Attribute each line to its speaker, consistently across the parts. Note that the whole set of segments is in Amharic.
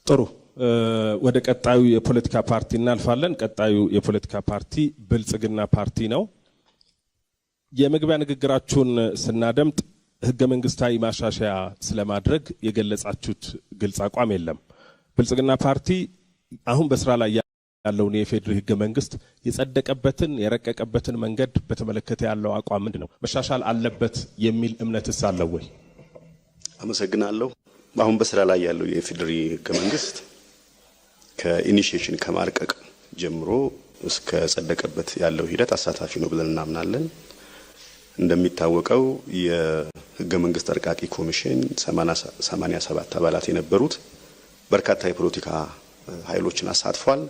Speaker 1: ጥሩ ወደ ቀጣዩ የፖለቲካ ፓርቲ እናልፋለን። ቀጣዩ የፖለቲካ ፓርቲ ብልጽግና ፓርቲ ነው። የመግቢያ ንግግራችሁን ስናደምጥ ህገ መንግስታዊ ማሻሻያ ስለማድረግ የገለጻችሁት ግልጽ አቋም የለም። ብልጽግና ፓርቲ አሁን በስራ ላይ ያለውን የፌዴራል ህገ መንግስት የጸደቀበትን የረቀቀበትን መንገድ በተመለከተ ያለው አቋም ምንድነው? መሻሻል አለበት የሚል እምነትስ አለው ወይ?
Speaker 2: አመሰግናለሁ። አሁን በስራ ላይ ያለው የፌዴራል ህገ መንግስት ከኢኒሺዬሽን ከማርቀቅ ጀምሮ እስከ ጸደቀበት ያለው ሂደት አሳታፊ ነው ብለን እናምናለን። እንደሚታወቀው የህገ መንግስት አርቃቂ ኮሚሽን 87 አባላት የነበሩት በርካታ የፖለቲካ ኃይሎችን አሳትፏል።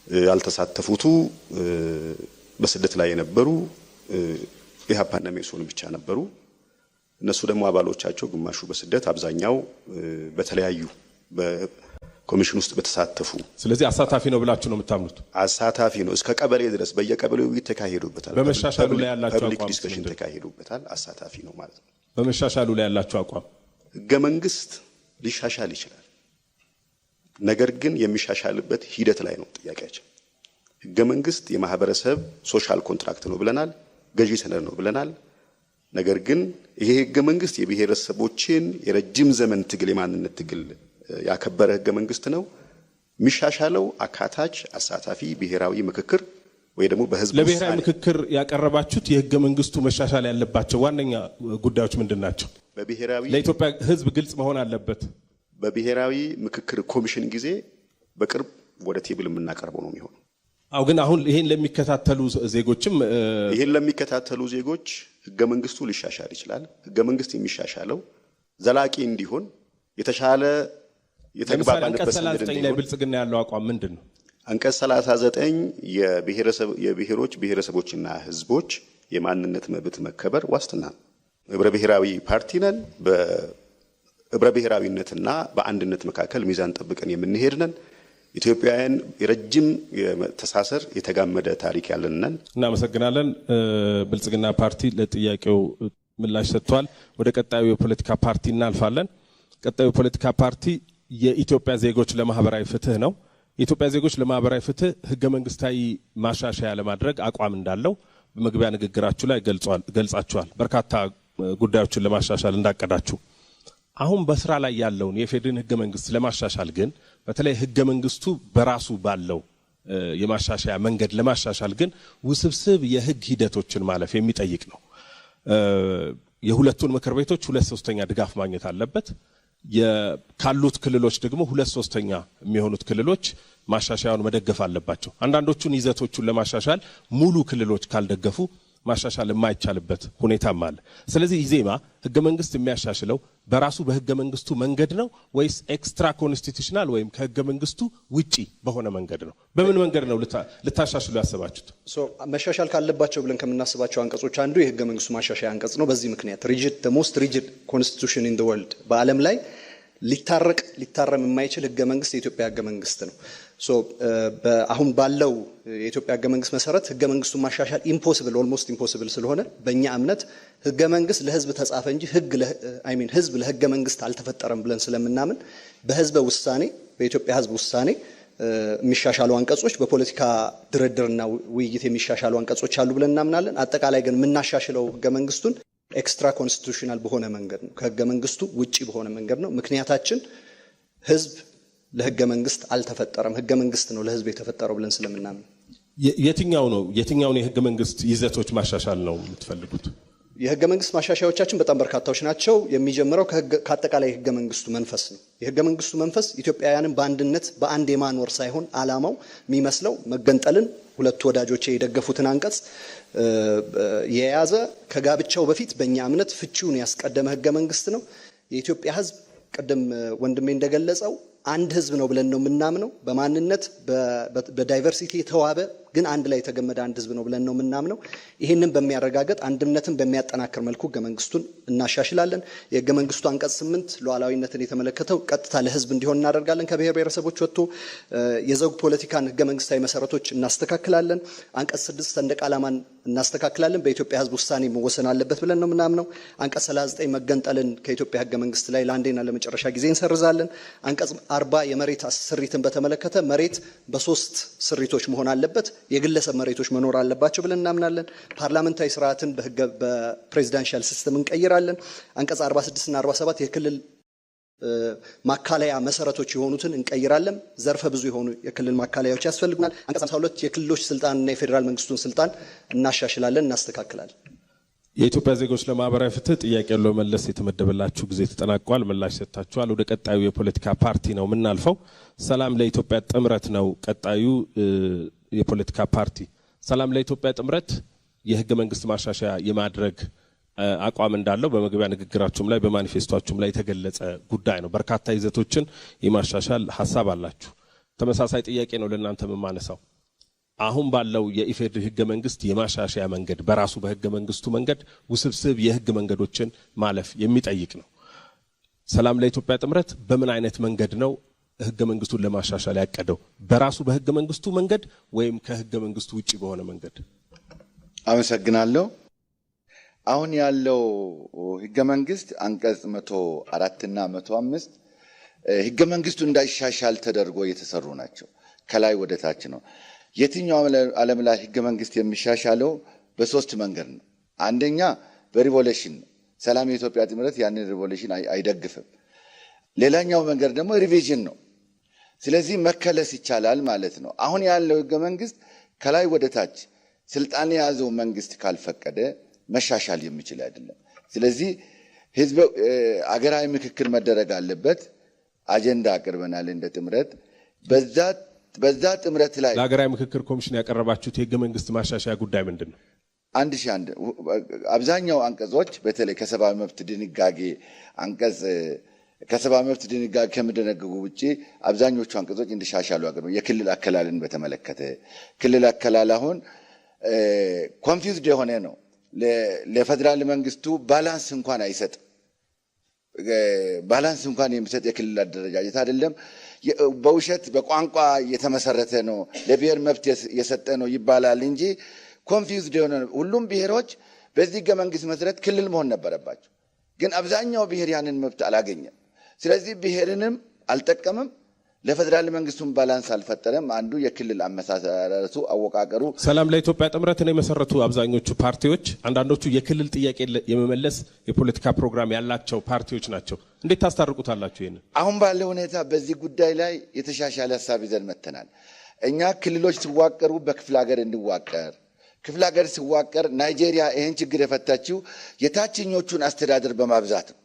Speaker 2: ያልተሳተፉቱ በስደት ላይ የነበሩ ኢህአፓና መኢሶን ብቻ ነበሩ። እነሱ ደግሞ አባሎቻቸው ግማሹ በስደት አብዛኛው በተለያዩ በኮሚሽን ውስጥ በተሳተፉ።
Speaker 1: ስለዚህ አሳታፊ ነው ብላችሁ ነው የምታምኑት?
Speaker 2: አሳታፊ ነው። እስከ ቀበሌ ድረስ በየቀበሌው ተካሂዶበታል።
Speaker 1: በመሻሻሉ ላይ ያላችሁ አቋም
Speaker 2: ዲስከሽን ተካሂዶበታል። አሳታፊ ነው ማለት ነው።
Speaker 1: በመሻሻሉ ላይ ያላችሁ አቋም
Speaker 2: ህገ መንግስት ሊሻሻል ይችላል። ነገር ግን የሚሻሻልበት ሂደት ላይ ነው ጥያቄያችን። ህገ መንግስት የማህበረሰብ ሶሻል ኮንትራክት ነው ብለናል። ገዢ ሰነድ ነው ብለናል። ነገር ግን ይሄ ህገ መንግስት የብሔረሰቦችን የረጅም ዘመን ትግል የማንነት ትግል ያከበረ ህገ መንግስት ነው። የሚሻሻለው አካታች አሳታፊ ብሔራዊ ምክክር ወይ ደግሞ በህዝብ ውሳኔ
Speaker 1: ለብሔራዊ ምክክር ያቀረባችሁት የህገ መንግስቱ መሻሻል ያለባቸው ዋነኛ ጉዳዮች ምንድናቸው?
Speaker 2: በብሔራዊ
Speaker 1: ለኢትዮጵያ ህዝብ ግልጽ መሆን አለበት።
Speaker 2: በብሔራዊ ምክክር ኮሚሽን ጊዜ በቅርብ ወደ ቴብል የምናቀርበው ነው የሚሆነው።
Speaker 1: ግን አሁን ይሄን ለሚከታተሉ ዜጎችም
Speaker 2: ይሄን ለሚከታተሉ ዜጎች ህገ መንግስቱ ሊሻሻል ይችላል። ህገ መንግስት የሚሻሻለው ዘላቂ እንዲሆን የተሻለ የተግባባንበት ሰነድ እንዲሆን
Speaker 1: ላይ ብልጽግና ያለው አቋም ምንድነው?
Speaker 2: አንቀጽ 39 የብሔሮች ብሔረሰቦችና ህዝቦች የማንነት መብት መከበር ዋስትና ነው። ህብረ ብሔራዊ ፓርቲ ነን። በህብረ ብሔራዊነትና በአንድነት መካከል ሚዛን ጠብቀን የምንሄድ ነን። ኢትዮጵያውያን የረጅም የተሳሰር የተጋመደ ታሪክ ያለን ነን።
Speaker 1: እናመሰግናለን። ብልጽግና ፓርቲ ለጥያቄው ምላሽ ሰጥቷል። ወደ ቀጣዩ የፖለቲካ ፓርቲ እናልፋለን። ቀጣዩ የፖለቲካ ፓርቲ የኢትዮጵያ ዜጎች ለማህበራዊ ፍትህ ነው። የኢትዮጵያ ዜጎች ለማህበራዊ ፍትህ ህገ መንግስታዊ ማሻሻያ ለማድረግ አቋም እንዳለው በመግቢያ ንግግራችሁ ላይ ገልጻችኋል። በርካታ ጉዳዮችን ለማሻሻል እንዳቀዳችሁ። አሁን በስራ ላይ ያለውን የፌዴራል ህገ መንግስት ለማሻሻል ግን በተለይ ህገ መንግስቱ በራሱ ባለው የማሻሻያ መንገድ ለማሻሻል ግን ውስብስብ የህግ ሂደቶችን ማለፍ የሚጠይቅ ነው። የሁለቱን ምክር ቤቶች 2/3 ድጋፍ ማግኘት አለበት። ካሉት ክልሎች ደግሞ 2/3 የሚሆኑት ክልሎች ማሻሻያውን መደገፍ አለባቸው። አንዳንዶቹን ይዘቶቹን ለማሻሻል ሙሉ ክልሎች ካልደገፉ ማሻሻል የማይቻልበት ሁኔታም አለ። ስለዚህ ኢዜማ ህገ መንግስት የሚያሻሽለው በራሱ በህገ መንግስቱ መንገድ ነው ወይስ ኤክስትራ ኮንስቲቱሽናል ወይም ከህገ መንግስቱ ውጪ በሆነ መንገድ ነው? በምን መንገድ ነው ልታሻሽሉ ያሰባችሁት?
Speaker 3: መሻሻል ካለባቸው ብለን ከምናስባቸው አንቀጾች አንዱ የህገ መንግስቱ ማሻሻያ አንቀጽ ነው። በዚህ ምክንያት the most rigid constitution in the world በዓለም ላይ ሊታረም የማይችል ህገ መንግስት የኢትዮጵያ ህገ መንግስት ነው። አሁን ባለው የኢትዮጵያ ህገ መንግስት መሰረት ህገ መንግስቱን ማሻሻል ኦልሞስት ኢምፖሲብል ስለሆነ በእኛ እምነት ህገ መንግስት ለህዝብ ተጻፈ እንጂ ህዝብ ለህገ መንግስት አልተፈጠረም ብለን ስለምናምን በኢትዮጵያ ህዝብ ውሳኔ የሚሻሻሉ አንቀጾች በፖለቲካ ድርድርና ውይይት የሚሻሻሉ አንቀጾች አሉ ብለን እናምናለን። አጠቃላይ ግን የምናሻሽለው ህገ መንግስቱን ኤክስትራ ኮንስቲቱሽናል በሆነ መንገድ ነው፣ ከህገ መንግስቱ ውጪ በሆነ መንገድ ነው። ምክንያታችን ህዝብ ለህገ መንግስት አልተፈጠረም፣ ህገ መንግስት ነው ለህዝብ የተፈጠረው ብለን ስለምናምን።
Speaker 1: የትኛውን የህገ መንግስት ይዘቶች ማሻሻል ነው የምትፈልጉት?
Speaker 3: የህገ መንግስት ማሻሻያዎቻችን በጣም በርካታዎች ናቸው። የሚጀምረው ከአጠቃላይ ህገ መንግስቱ መንፈስ ነው። የህገ መንግስቱ መንፈስ ኢትዮጵያውያንን በአንድነት በአንድ የማኖር ሳይሆን አላማው የሚመስለው መገንጠልን ሁለቱ ወዳጆቼ የደገፉትን አንቀጽ የያዘ ከጋብቻው በፊት በእኛ እምነት ፍቺውን ያስቀደመ ህገ መንግስት ነው። የኢትዮጵያ ህዝብ ቅድም ወንድሜ እንደገለጸው አንድ ህዝብ ነው ብለን ነው የምናምነው። በማንነት በዳይቨርሲቲ የተዋበ ግን አንድ ላይ የተገመደ አንድ ህዝብ ነው ብለን ነው የምናምነው። ይሄንን በሚያረጋግጥ አንድነትን በሚያጠናክር መልኩ ህገ መንግስቱን እናሻሽላለን። የህገ መንግስቱ አንቀጽ 8 ሉዓላዊነትን የተመለከተው ቀጥታ ለህዝብ እንዲሆን እናደርጋለን። ከብሔር ብሔረሰቦች ወጥቶ የዘውግ ፖለቲካን ህገ መንግስታዊ መሰረቶች እናስተካክላለን። አንቀጽ 6 ሰንደቅ ዓላማን እናስተካክላለን። በኢትዮጵያ ህዝብ ውሳኔ መወሰን አለበት ብለን ነው የምናምነው። አንቀጽ 39 መገንጠልን ከኢትዮጵያ ህገ መንግስት ላይ ለአንዴና ለመጨረሻ ጊዜ እንሰርዛለን። አንቀጽ 40 የመሬት ስሪትን በተመለከተ መሬት በሶስት ስሪቶች መሆን አለበት፣ የግለሰብ መሬቶች መኖር አለባቸው ብለን እናምናለን። ፓርላመንታዊ ስርዓትን በፕሬዚዳንሻል ሲስተም እንቀይራለን። አንቀጽ 46 እና 47 የክልል ማካለያ መሰረቶች የሆኑትን እንቀይራለን። ዘርፈ ብዙ የሆኑ የክልል ማካለያዎች ያስፈልጉናል። አንቀጽ 52 የክልሎች ስልጣንና የፌዴራል መንግስቱን ስልጣን እናሻሽላለን፣ እናስተካክላለን።
Speaker 1: የኢትዮጵያ ዜጎች ለማህበራዊ ፍትህ ጥያቄውን ለመመለስ የተመደበላችሁ ጊዜ ተጠናቋል። ምላሽ ሰጥታችኋል። ወደ ቀጣዩ የፖለቲካ ፓርቲ ነው የምናልፈው። ሰላም ለኢትዮጵያ ጥምረት ነው ቀጣዩ የፖለቲካ ፓርቲ። ሰላም ለኢትዮጵያ ጥምረት የህገ መንግስት ማሻሻያ የማድረግ አቋም እንዳለው በመግቢያ ንግግራችሁም ላይ በማኒፌስቶአችሁም ላይ የተገለጸ ጉዳይ ነው። በርካታ ይዘቶችን የማሻሻል ሐሳብ አላችሁ። ተመሳሳይ ጥያቄ ነው ለእናንተ የማነሳው። አሁን ባለው የኢፌዴሪ ህገ መንግስት የማሻሻያ መንገድ በራሱ በህገ መንግስቱ መንገድ ውስብስብ የህግ መንገዶችን ማለፍ የሚጠይቅ ነው። ሰላም ለኢትዮጵያ ጥምረት በምን አይነት መንገድ ነው ህገ መንግስቱን ለማሻሻል ያቀደው? በራሱ በህገ መንግስቱ መንገድ ወይም ከህገ መንግስቱ ውጪ በሆነ መንገድ?
Speaker 4: አመሰግናለሁ። አሁን ያለው ህገ መንግስት አንቀጽ 104 እና 105 ህገ መንግስቱ እንዳይሻሻል ተደርጎ የተሰሩ ናቸው። ከላይ ወደ ታች ነው። የትኛው ዓለም ላይ ህገ መንግስት የሚሻሻለው በሶስት መንገድ ነው። አንደኛ በሪቮሉሽን ነው። ሰላም የኢትዮጵያ ጥምረት ያንን ሪቮሉሽን አይደግፍም። ሌላኛው መንገድ ደግሞ ሪቪዥን ነው። ስለዚህ መከለስ ይቻላል ማለት ነው። አሁን ያለው ህገ መንግስት ከላይ ወደ ታች ስልጣን የያዘው መንግስት ካልፈቀደ መሻሻል የሚችል አይደለም። ስለዚህ ህዝብ አገራዊ ምክክር መደረግ አለበት። አጀንዳ አቅርበናል እንደ ጥምረት። በዛ ጥምረት ላይ
Speaker 1: ለሀገራዊ ምክክር ኮሚሽን ያቀረባችሁት የህገ መንግስት ማሻሻያ ጉዳይ ምንድን ነው?
Speaker 4: 1001 አብዛኛው አንቀጾች በተለይ ከሰብአዊ መብት ድንጋጌ አንቀጽ ከሰብአዊ መብት ድንጋጌ ከሚደነግጉ ውጪ አብዛኞቹ አንቀጾች እንዲሻሻሉ አቅርበው የክልል አከላልን በተመለከተ ክልል አከላል አሁን ኮንፊውዝድ የሆነ ነው። ለፌደራል መንግስቱ ባላንስ እንኳን አይሰጥም። ባላንስ እንኳን የሚሰጥ የክልል አደረጃጀት አይደለም። በውሸት በቋንቋ የተመሰረተ ነው፣ ለብሔር መብት የሰጠ ነው ይባላል እንጂ ኮንፊውዝድ የሆነ ነው። ሁሉም ብሔሮች በዚህ ህገ መንግስት መሰረት ክልል መሆን ነበረባቸው። ግን አብዛኛው ብሔር ያንን መብት አላገኘም። ስለዚህ ብሔርንም አልጠቀምም፣ ለፌደራል መንግስቱን ባላንስ አልፈጠረም። አንዱ የክልል አመሳሰረቱ አወቃቀሩ
Speaker 1: ሰላም ለኢትዮጵያ ጥምረትን የመሰረቱ አብዛኞቹ ፓርቲዎች አንዳንዶቹ የክልል ጥያቄ የመመለስ የፖለቲካ ፕሮግራም ያላቸው ፓርቲዎች ናቸው። እንዴት ታስታርቁታላችሁ? ይሄን
Speaker 4: አሁን ባለው ሁኔታ በዚህ ጉዳይ ላይ የተሻሻለ ሐሳብ ይዘን መተናል። እኛ ክልሎች ሲዋቀሩ በክፍለ ሀገር እንዲዋቀር፣ ክፍለ ሀገር ሲዋቀር ናይጄሪያ ይሄን ችግር የፈታችው የታችኞቹን አስተዳደር በማብዛት ነው።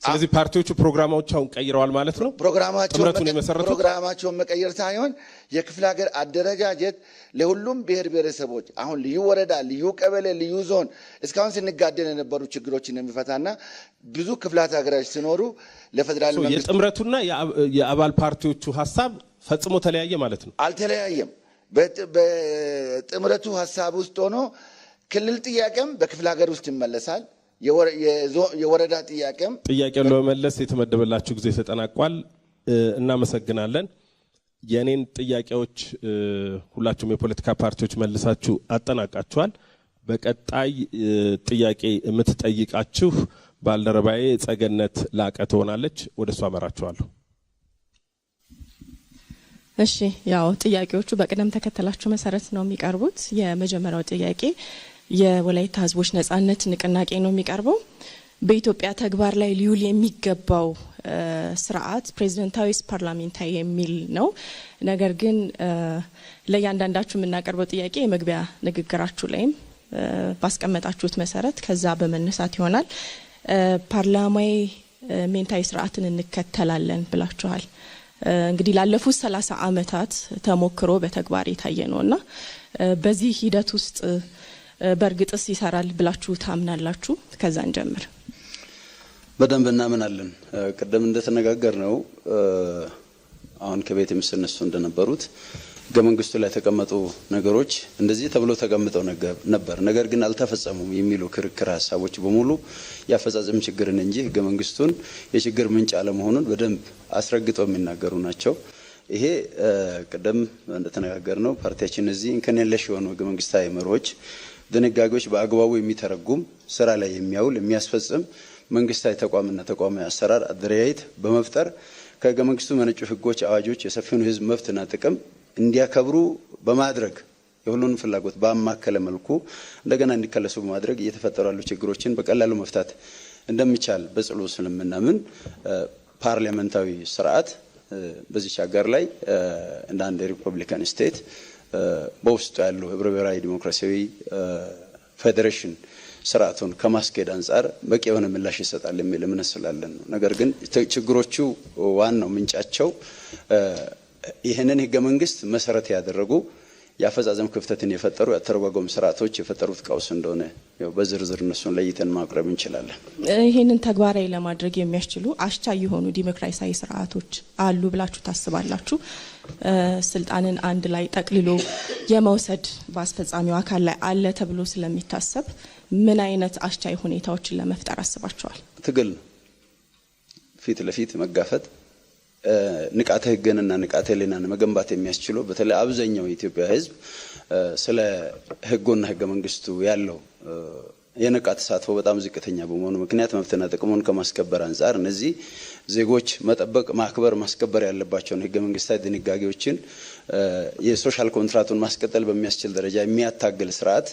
Speaker 1: ስለዚህ ፓርቲዎቹ ፕሮግራማቸውን ቀይረዋል ማለት ነው።
Speaker 4: ፕሮግራማቸውን መቀየር ሳይሆን የክፍለ ሀገር አደረጃጀት ለሁሉም ብሔር ብሔረሰቦች አሁን ልዩ ወረዳ፣ ልዩ ቀበሌ፣ ልዩ ዞን እስካሁን ስንጋደል የነበሩ ችግሮችን የሚፈታና ብዙ ክፍላት ሀገሮች ሲኖሩ ለፌደራል መንግስት
Speaker 1: የጥምረቱና የአባል ፓርቲዎቹ ሐሳብ ፈጽሞ ተለያየ ማለት ነው።
Speaker 4: አልተለያየም። በጥምረቱ ሐሳብ ውስጥ ሆኖ ክልል ጥያቄም በክፍለ ሀገር ውስጥ ይመለሳል። የወረዳ ጥያቄውን
Speaker 1: ለመመለስ የተመደበላችሁ ጊዜ ተጠናቋል። እናመሰግናለን። የኔን ጥያቄዎች ሁላችሁም የፖለቲካ ፓርቲዎች መልሳችሁ አጠናቃችኋል። በቀጣይ ጥያቄ የምትጠይቃችሁ ባልደረባዬ ጸገነት ላቀ ትሆናለች። ወደሷ አመራችኋለሁ።
Speaker 5: እሺ፣ ያው ጥያቄዎቹ በቅደም ተከተላችሁ መሰረት ነው የሚቀርቡት። የመጀመሪያው ጥያቄ የወላይታ ህዝቦች ነጻነት ንቅናቄ ነው የሚቀርበው። በኢትዮጵያ ተግባር ላይ ሊውል የሚገባው ስርዓት ፕሬዝዳንታዊስ ፓርላሜንታዊ የሚል ነው። ነገር ግን ለእያንዳንዳችሁ የምናቀርበው ጥያቄ የመግቢያ ንግግራችሁ ላይም ባስቀመጣችሁት መሰረት ከዛ በመነሳት ይሆናል። ፓርላማዊ ሜንታዊ ስርዓትን እንከተላለን ብላችኋል። እንግዲህ ላለፉት 30 ዓመታት ተሞክሮ በተግባር የታየ ነውና በዚህ ሂደት ውስጥ በእርግጥስ ይሰራል ብላችሁ ታምናላችሁ? ከዛ እንጀምር።
Speaker 6: በደንብ እናምናለን። ቀደም እንደተነጋገር ነው አሁን ከቤት የምስነሱ እንደነበሩት ህገ መንግስቱ ላይ ተቀመጡ ነገሮች እንደዚህ ተብሎ ተቀምጠው ነበር፣ ነገር ግን አልተፈጸሙም የሚሉ ክርክር ሀሳቦች በሙሉ ያፈጻጸም ችግርን እንጂ ህገ መንግስቱን የችግር ምንጭ አለመሆኑን በደንብ አስረግጠው የሚናገሩ ናቸው። ይሄ ቀደም እንደተነጋገር ነው ፓርቲያችን እዚህ እንከን የለሽ የሆኑ ህገ መንግስታዊ መርሆች ድንጋጌዎች በአግባቡ የሚተረጉም ስራ ላይ የሚያውል የሚያስፈጽም መንግስታዊ ተቋምና ተቋማዊ አሰራር አደረጃጀት በመፍጠር ከህገ መንግስቱ መነጩ ህጎች፣ አዋጆች የሰፊውን ህዝብ መብትና ጥቅም እንዲያከብሩ በማድረግ የሁሉንም ፍላጎት ባማከለ መልኩ እንደገና እንዲከለሱ በማድረግ እየተፈጠሩ ያሉ ችግሮችን በቀላሉ መፍታት እንደሚቻል በጽሉ ስለምናምን ፓርላሜንታዊ ስርዓት በዚህ ሀገር ላይ እንደ አንድ ሪፐብሊካን ስቴት በውስጡ ያሉ ህብረ ብሔራዊ ዲሞክራሲያዊ ፌዴሬሽን ስርዓቱን ከማስኬድ አንጻር በቂ የሆነ ምላሽ ይሰጣል የሚል እምነት ስላለን ነው። ነገር ግን ችግሮቹ ዋናው ምንጫቸው ይህንን ህገ መንግስት መሰረት ያደረጉ የአፈጻጸም ክፍተትን የፈጠሩ ያተረጓጎም ስርዓቶች የፈጠሩት ቀውስ እንደሆነ በዝርዝር እነሱን ለይተን ማቅረብ እንችላለን።
Speaker 5: ይህንን ተግባራዊ ለማድረግ የሚያስችሉ አስቻይ የሆኑ ዲሞክራሲያዊ ስርዓቶች አሉ ብላችሁ ታስባላችሁ? ስልጣንን አንድ ላይ ጠቅልሎ የመውሰድ በአስፈጻሚው አካል ላይ አለ ተብሎ ስለሚታሰብ ምን አይነት አስቻይ ሁኔታዎችን ለመፍጠር አስባችኋል?
Speaker 6: ትግል ነው። ፊት ለፊት መጋፈጥ ንቃተ ህግንና ንቃተ ህሊናን መገንባት የሚያስችሉ በተለይ አብዛኛው የኢትዮጵያ ህዝብ ስለ ህጉና ህገ መንግስቱ ያለው የነቃ ተሳትፎ በጣም ዝቅተኛ በመሆኑ ምክንያት መብትና ጥቅሙን ከማስከበር አንጻር እነዚህ ዜጎች መጠበቅ፣ ማክበር፣ ማስከበር ያለባቸውን ህገ መንግስታዊ ድንጋጌዎችን የሶሻል ኮንትራቱን ማስቀጠል በሚያስችል ደረጃ የሚያታግል ስርዓት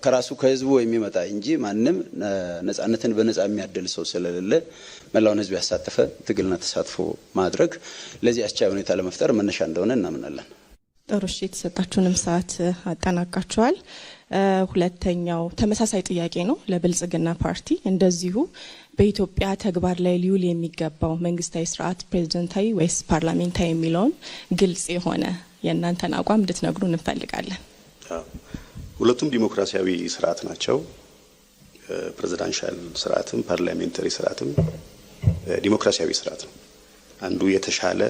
Speaker 6: ከራሱ ከህዝቡ የሚመጣ እንጂ ማንም ነጻነትን በነጻ የሚያደል ሰው ስለሌለ መላውን ህዝብ ያሳተፈ ትግልና ተሳትፎ ማድረግ ለዚህ አስቻይ ሁኔታ ለመፍጠር መነሻ እንደሆነ እናምናለን።
Speaker 5: ጥሩ፣ እሺ፣ የተሰጣችሁንም ሰዓት አጠናቃችኋል። ሁለተኛው ተመሳሳይ ጥያቄ ነው ለብልጽግና ፓርቲ። እንደዚሁ በኢትዮጵያ ተግባር ላይ ሊውል የሚገባው መንግስታዊ ስርዓት ፕሬዝዳንታዊ ወይስ ፓርላሜንታዊ የሚለውን ግልጽ የሆነ የእናንተን አቋም እንድትነግሩን እንፈልጋለን።
Speaker 2: ሁለቱም ዲሞክራሲያዊ ስርዓት ናቸው። ፕሬዝዳንሻል ስርዓትም ፓርላሜንታሪ ስርዓትም ዲሞክራሲያዊ ስርዓት ነው። አንዱ የተሻለ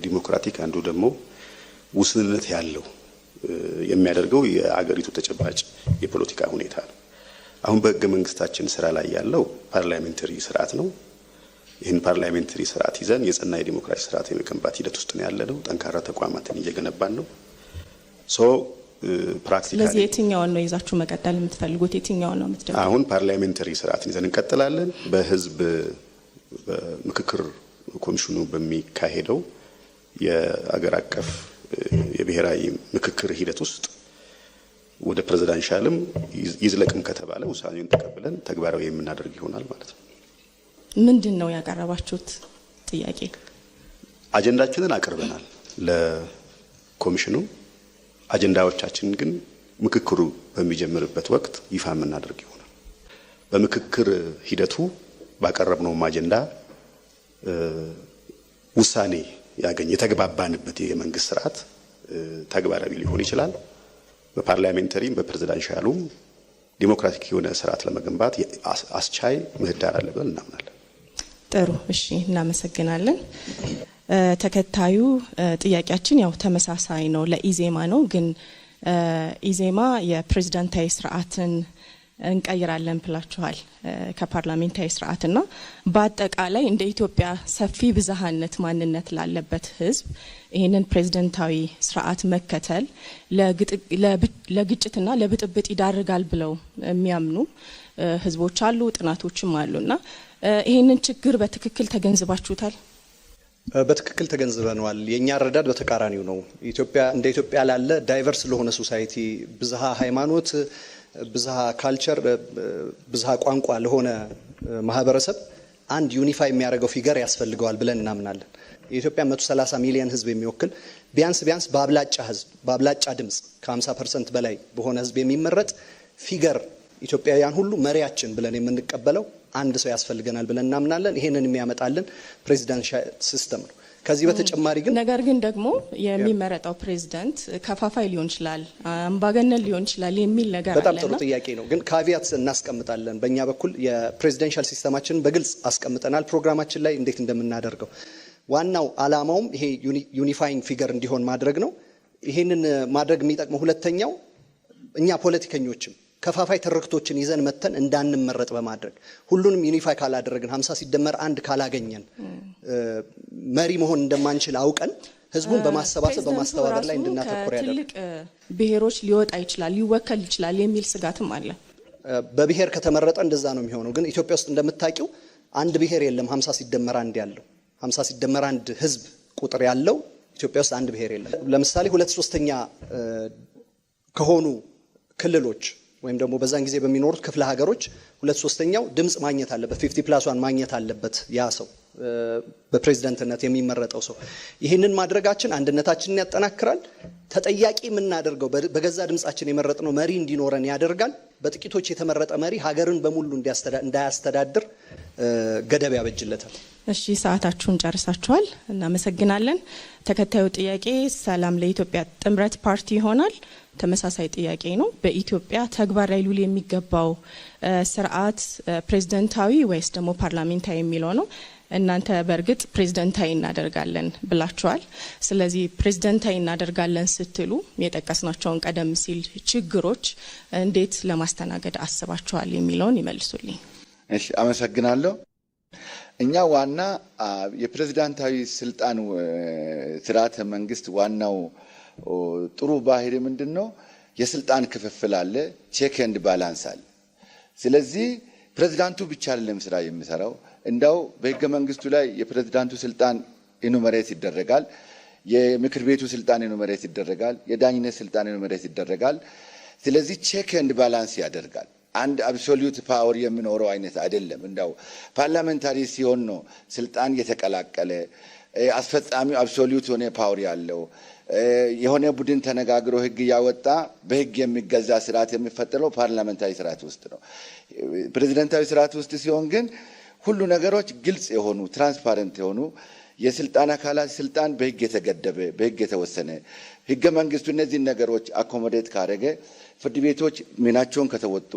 Speaker 2: ዲሞክራቲክ፣ አንዱ ደግሞ ውስንነት ያለው የሚያደርገው የአገሪቱ ተጨባጭ የፖለቲካ ሁኔታ ነው። አሁን በህገ መንግስታችን ስራ ላይ ያለው ፓርላሜንታሪ ስርዓት ነው። ይህን ፓርላሜንታሪ ስርዓት ይዘን የጸና የዲሞክራሲ ስርዓት የመገንባት ሂደት ውስጥ ነው ያለነው። ጠንካራ ተቋማትን እየገነባን ነው። ፕራክቲካሊ
Speaker 5: ስለዚህ የትኛውን ነው ይዛችሁ መቀጠል የምትፈልጉት? የትኛውን ነው የምትደግፉት?
Speaker 2: አሁን ፓርላሜንታሪ ስርዓትን ይዘን እንቀጥላለን። በህዝብ ምክክር ኮሚሽኑ በሚካሄደው የአገር አቀፍ የብሔራዊ ምክክር ሂደት ውስጥ ወደ ፕሬዝዳንሻልም ይዝለቅም ከተባለ ውሳኔውን ተቀብለን ተግባራዊ የምናደርግ ይሆናል ማለት ነው።
Speaker 5: ምንድነው ያቀረባችሁት ጥያቄ?
Speaker 2: አጀንዳችንን አቅርበናል ለኮሚሽኑ። አጀንዳዎቻችንን ግን ምክክሩ በሚጀምርበት ወቅት ይፋ የምናደርግ ይሆናል። በምክክር ሂደቱ ባቀረብነው አጀንዳ ውሳኔ ያገኝ የተግባባንበት የመንግስት ስርዓት ተግባራዊ ሊሆን ይችላል። በፓርላሜንታሪም በፕሬዝዳንሻሉም ዲሞክራቲክ የሆነ ስርዓት ለመገንባት አስቻይ ምህዳር አለ ብለን እናምናለን።
Speaker 5: ጥሩ፣ እሺ፣ እናመሰግናለን። ተከታዩ ጥያቄያችን ያው ተመሳሳይ ነው፣ ለኢዜማ ነው። ግን ኢዜማ የፕሬዝዳንታዊ ስርዓትን እንቀይራለን ብላችኋል ከፓርላሜንታዊ ስርዓትና በአጠቃላይ እንደ ኢትዮጵያ ሰፊ ብዝሃነት ማንነት ላለበት ህዝብ ይህንን ፕሬዝዳንታዊ ስርዓት መከተል ለግጭትና ለብጥብጥ ይዳርጋል ብለው የሚያምኑ ህዝቦች አሉ፣ ጥናቶችም አሉና ይህንን ችግር በትክክል ተገንዝባችሁታል?
Speaker 3: በትክክል ተገንዝበነዋል። የኛ አረዳድ በተቃራኒው ነው። እንደ ኢትዮጵያ ላለ ዳይቨርስ ለሆነ ሶሳይቲ ብዝሃ ሃይማኖት፣ ብዝሃ ካልቸር፣ ብዝሃ ቋንቋ ለሆነ ማህበረሰብ አንድ ዩኒፋይ የሚያደርገው ፊገር ያስፈልገዋል ብለን እናምናለን። የኢትዮጵያ 130 ሚሊዮን ህዝብ የሚወክል ቢያንስ በአብላጫ ድምጽ ከ50% በላይ በሆነ ህዝብ የሚመረጥ ፊገር ኢትዮጵያውያን ሁሉ መሪያችን ብለን የምንቀበለው አንድ ሰው ያስፈልገናል ብለን እናምናለን። ይሄንን የሚያመጣልን ፕሬዚዳንሻል ሲስተም ነው። ከዚህ በተጨማሪ ግን
Speaker 5: ነገር ግን ደግሞ የሚመረጠው ፕሬዝዳንት ከፋፋይ ሊሆን ይችላል፣ አምባገነን ሊሆን ይችላል የሚል ነገር አለ።
Speaker 3: በጣም ጥሩ ጥያቄ ነው። ግን ካቪያት እናስቀምጣለን። በእኛ በኩል የፕሬዚዳንሻል ሲስተማችንን በግልጽ አስቀምጠናል ፕሮግራማችን ላይ እንዴት እንደምናደርገው። ዋናው አላማውም ይሄ ዩኒፋይንግ ፊገር እንዲሆን ማድረግ ነው። ይሄንን ማድረግ የሚጠቅመው ሁለተኛው እኛ ፖለቲከኞችም ከፋፋይ ትርክቶችን ይዘን መተን እንዳንመረጥ በማድረግ ሁሉንም ዩኒፋይ ካላደረግን 50 ሲደመር 1 ካላገኘን መሪ መሆን እንደማንችል አውቀን ህዝቡን በማሰባሰብ በማስተባበር ላይ እንድናተኩር ያደርጋል። ትልቅ
Speaker 5: ብሔሮች ሊወጣ ይችላል፣ ሊወከል ይችላል የሚል ስጋትም አለ።
Speaker 3: በብሔር ከተመረጠ እንደዛ ነው የሚሆነው። ግን ኢትዮጵያ ውስጥ እንደምታውቂው አንድ ብሔር የለም 50 ሲደመር 1 ያለው 50 ሲደመር 1 ህዝብ ቁጥር ያለው ኢትዮጵያ ውስጥ አንድ ብሔር የለም። ለምሳሌ 2/3 ከሆኑ ክልሎች ወይም ደግሞ በዛን ጊዜ በሚኖሩት ክፍለ ሀገሮች 2/3 ድምጽ ማግኘት አለበት 50+1 ማግኘት አለበት ያ ሰው በፕሬዝዳንትነት የሚመረጠው ሰው። ይህንን ማድረጋችን አንድነታችንን ያጠናክራል። ተጠያቂ የምናደርገው በገዛ ድምጻችን የመረጥነው መሪ እንዲኖረን ያደርጋል። በጥቂቶች የተመረጠ መሪ ሀገርን በሙሉ እንዳያስተዳድር ገደብ ያበጅለታል።
Speaker 5: እሺ ሰዓታችሁን ጨርሳችኋል። እናመሰግናለን። ተከታዩ ጥያቄ ሰላም ለኢትዮጵያ ጥምረት ፓርቲ ይሆናል። ተመሳሳይ ጥያቄ ነው። በኢትዮጵያ ተግባር ላይ ሊውል የሚገባው ስርዓት ፕሬዝዳንታዊ ወይስ ደግሞ ፓርላሜንታዊ የሚለው ነው። እናንተ በእርግጥ ፕሬዝዳንታዊ እናደርጋለን ብላችኋል። ስለዚህ ፕሬዝዳንታዊ እናደርጋለን ስትሉ የጠቀስናቸውን ቀደም ሲል ችግሮች እንዴት ለማስተናገድ አስባችኋል የሚለውን ይመልሱልኝ።
Speaker 4: እሺ አመሰግናለሁ። እኛ ዋና የፕሬዝዳንታዊ ስልጣን ስርዓተ መንግስት ዋናው ጥሩ ባህሪ ምንድነው? የስልጣን ክፍፍል አለ፣ ቼክ ኤንድ ባላንስ አለ። ስለዚህ ፕሬዝዳንቱ ብቻ አይደለም ስራ የሚሰራው። እንዳው በህገ መንግስቱ ላይ የፕሬዝዳንቱ ስልጣን ኢኑመሬት ይደረጋል፣ የምክር ቤቱ ስልጣን ኢኑመሬት ይደረጋል፣ የዳኝነት ስልጣን ኢኑመሬት ይደረጋል። ስለዚህ ቼክ ኤንድ ባላንስ ያደርጋል። አንድ አብሶሉት ፓወር የሚኖረው አይነት አይደለም። እንዳው ፓርላሜንታሪ ሲሆን ነው ስልጣን የተቀላቀለ አስፈጻሚው አብሶሉት ሆነ ፓወር ያለው የሆነ ቡድን ተነጋግሮ ህግ ያወጣ በህግ የሚገዛ ስርዓት የሚፈጠረው ፓርላሜንታሪ ስርዓት ውስጥ ነው። ፕሬዝዳንታዊ ስርዓት ውስጥ ሲሆን ግን ሁሉ ነገሮች ግልጽ የሆኑ ትራንስፓረንት የሆኑ የስልጣን አካላት ስልጣን በህግ የተገደበ በህግ የተወሰነ ህገ መንግስቱ እነዚህን ነገሮች አኮሞዴት ካደረገ ፍርድ ቤቶች ሚናቸውን ከተወጡ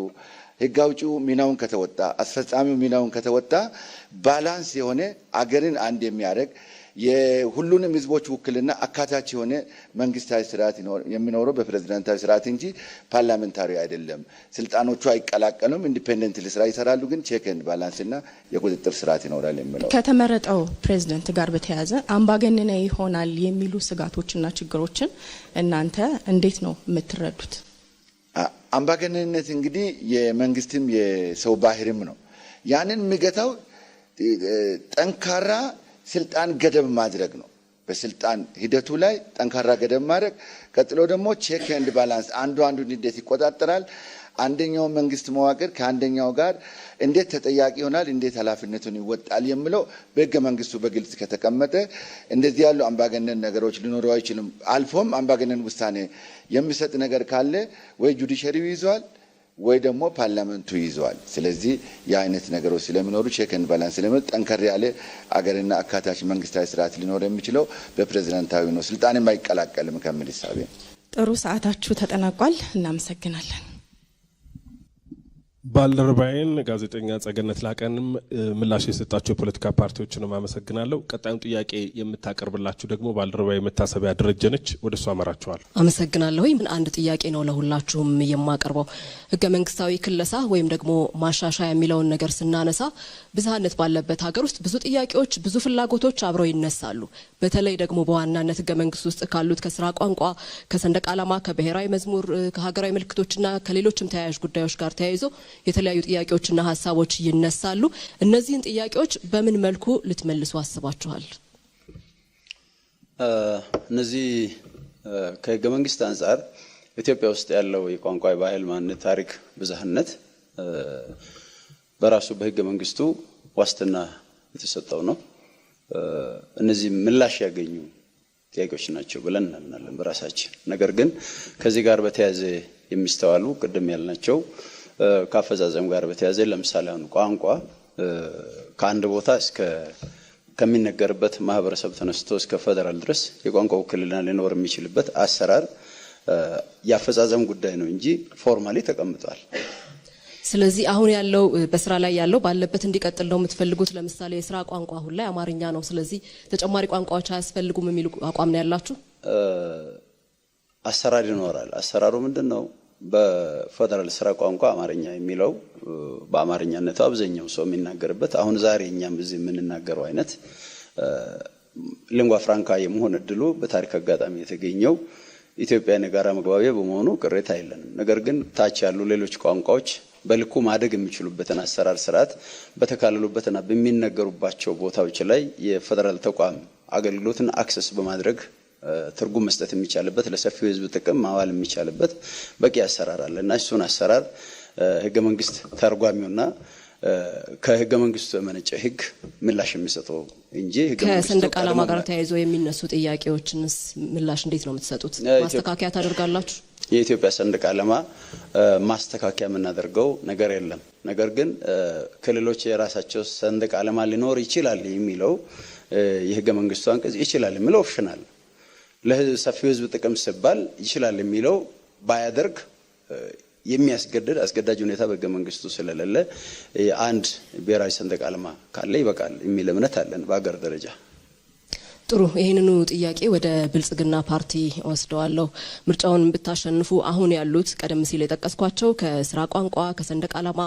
Speaker 4: ህግ አውጪው ሚናውን ከተወጣ አስፈጻሚው ሚናውን ከተወጣ ባላንስ የሆነ አገርን አንድ የሚያደርግ የሁሉንም ህዝቦች ውክልና አካታች የሆነ መንግስታዊ ስርዓት የሚኖረው በፕሬዝዳንታዊ ስርዓት እንጂ ፓርላሜንታሪ አይደለም። ስልጣኖቹ አይቀላቀሉም፣ ኢንዲፔንደንትሊ ስራ ይሰራሉ። ግን ቼክ ኤንድ ባላንስ እና የቁጥጥር ስርዓት ይኖራል የሚለው
Speaker 5: ከተመረጠው ፕሬዝዳንት ጋር በተያያዘ አምባገነናዊ ይሆናል የሚሉ ስጋቶችና ችግሮችን እናንተ እንዴት ነው የምትረዱት?
Speaker 4: አምባገነንነት እንግዲህ የመንግስትም የሰው ባህሪም ነው። ያንን የሚገታው ጠንካራ ስልጣን ገደብ ማድረግ ነው። በስልጣን ሂደቱ ላይ ጠንካራ ገደብ ማድረግ፣ ቀጥሎ ደግሞ ቼክ ኤንድ ባላንስ አንዱ እንዴት ይቆጣጠራል፣ አንደኛው መንግስት መዋቅር ከአንደኛው ጋር እንዴት ተጠያቂ ይሆናል፣ እንዴት ኃላፊነቱን ይወጣል የሚለው በህገ መንግስቱ በግልጽ ከተቀመጠ እንደዚህ ያሉ አምባገነን ነገሮች ሊኖሩ አይችልም። አልፎም አምባገነን ውሳኔ የሚሰጥ ነገር ካለ ወይ ጁዲሻሪው ይዟል ወይ ደግሞ ፓርላመንቱ ይዟል። ስለዚህ የአይነት ነገሮች ስለሚኖሩ ቼክ ኤንድ ባላንስ ስለሚኖር ጠንከር ያለ አገርና አካታች መንግስታዊ ስርዓት ሊኖር የሚችለው በፕሬዝዳንታዊ ነው። ስልጣን የማይቀላቀልም ከሚል ሂሳብ። ጥሩ
Speaker 5: ሰዓታችሁ ተጠናቋል። እናመሰግናለን።
Speaker 1: ባልደረባዬን ጋዜጠኛ ጸገነት ላቀንም ምላሽ የሰጣቸው የፖለቲካ ፓርቲዎችንም አመሰግናለሁ። ቀጣዩን ጥያቄ የምታቀርብላችሁ ደግሞ ባልደረባዬ መታሰቢያ ደረጀነች። ወደሷ አመራችኋል።
Speaker 7: አመሰግናለሁ። ምን አንድ ጥያቄ ነው ለሁላችሁም የማቀርበው። ህገ መንግስታዊ ክለሳ ወይም ደግሞ ማሻሻያ የሚለውን ነገር ስናነሳ ብዝሃነት ባለበት ሀገር ውስጥ ብዙ ጥያቄዎች፣ ብዙ ፍላጎቶች አብረው ይነሳሉ። በተለይ ደግሞ በዋናነት ህገ መንግስት ውስጥ ካሉት ከስራ ቋንቋ፣ ከሰንደቅ ዓላማ፣ ከብሔራዊ መዝሙር፣ ከሀገራዊ ምልክቶችና ከሌሎችም ተያያዥ ጉዳዮች ጋር ተያይዞ የተለያዩ ጥያቄዎችና ሀሳቦች ይነሳሉ። እነዚህን ጥያቄዎች በምን መልኩ ልትመልሱ አስባችኋል?
Speaker 6: እነዚህ ከህገ መንግስት አንጻር ኢትዮጵያ ውስጥ ያለው የቋንቋ፣ ባህል፣ ማንነት፣ ታሪክ ብዝሃነት በራሱ በህገ መንግስቱ ዋስትና የተሰጠው ነው። እነዚህ ምላሽ ያገኙ ጥያቄዎች ናቸው ብለን እናምናለን በራሳችን። ነገር ግን ከዚህ ጋር በተያያዘ የሚስተዋሉ ቅድም ያልናቸው ከአፈጻጸም ጋር በተያያዘ ለምሳሌ አሁን ቋንቋ ከአንድ ቦታ እስከ ከሚነገርበት ማህበረሰብ ተነስቶ እስከ ፌደራል ድረስ የቋንቋ ውክልና ሊኖር የሚችልበት አሰራር ያፈጻጸም ጉዳይ ነው እንጂ ፎርማሊ ተቀምጧል።
Speaker 7: ስለዚህ አሁን ያለው በስራ ላይ ያለው ባለበት እንዲቀጥል ነው የምትፈልጉት? ለምሳሌ የስራ ቋንቋ አሁን ላይ አማርኛ ነው። ስለዚህ ተጨማሪ ቋንቋዎች አያስፈልጉም የሚሉ አቋም ነው ያላችሁ?
Speaker 6: አሰራር ይኖራል። አሰራሩ ምንድነው? በፌደራል ስራ ቋንቋ አማርኛ የሚለው በአማርኛነቱ አብዛኛው ሰው የሚናገርበት አሁን ዛሬ እኛም እዚህ የምንናገረው አይነት ሊንጓ ፍራንካ የመሆን እድሉ በታሪክ አጋጣሚ የተገኘው ኢትዮጵያ የጋራ መግባቢያ በመሆኑ ቅሬታ የለንም። ነገር ግን ታች ያሉ ሌሎች ቋንቋዎች በልኩ ማደግ የሚችሉበትን አሰራር ስርዓት በተካለሉበትና በሚነገሩባቸው ቦታዎች ላይ የፌደራል ተቋም አገልግሎትን አክሰስ በማድረግ ትርጉም መስጠት የሚቻልበት ለሰፊው ህዝብ ጥቅም ማዋል የሚቻልበት በቂ አሰራር አለና እሱን አሰራር ህገ መንግስት ተርጓሚውና ከህገ መንግስቱ የመነጨ ህግ ምላሽ የሚሰጠው እንጂ ህገ መንግስቱ
Speaker 7: ከሰንደቅ ዓላማ ጋር ተያይዞ የሚነሱ ጥያቄዎችንስ ምላሽ እንዴት ነው የምትሰጡት? ማስተካከያ ታደርጋላችሁ?
Speaker 6: የኢትዮጵያ ሰንደቅ ዓላማ ማስተካከያ የምናደርገው ነገር የለም። ነገር ግን ክልሎች የራሳቸው ሰንደቅ ዓላማ ሊኖር ይችላል የሚለው የህገ መንግስቱ አንቀጽ ይችላል የሚለው ኦፕሽናል ለሰፊው ህዝብ ጥቅም ሲባል ይችላል የሚለው ባያደርግ የሚያስገድድ አስገዳጅ ሁኔታ በህገ መንግስቱ ስለሌለ አንድ ብሔራዊ ሰንደቅ ዓላማ ካለ ይበቃል የሚል እምነት አለን በአገር ደረጃ።
Speaker 7: ጥሩ፣ ይሄንኑ ጥያቄ ወደ ብልጽግና ፓርቲ ወስደዋለሁ። ምርጫውን ብታሸንፉ አሁን ያሉት ቀደም ሲል የጠቀስኳቸው ከስራ ቋንቋ፣ ከሰንደቅ ዓላማ፣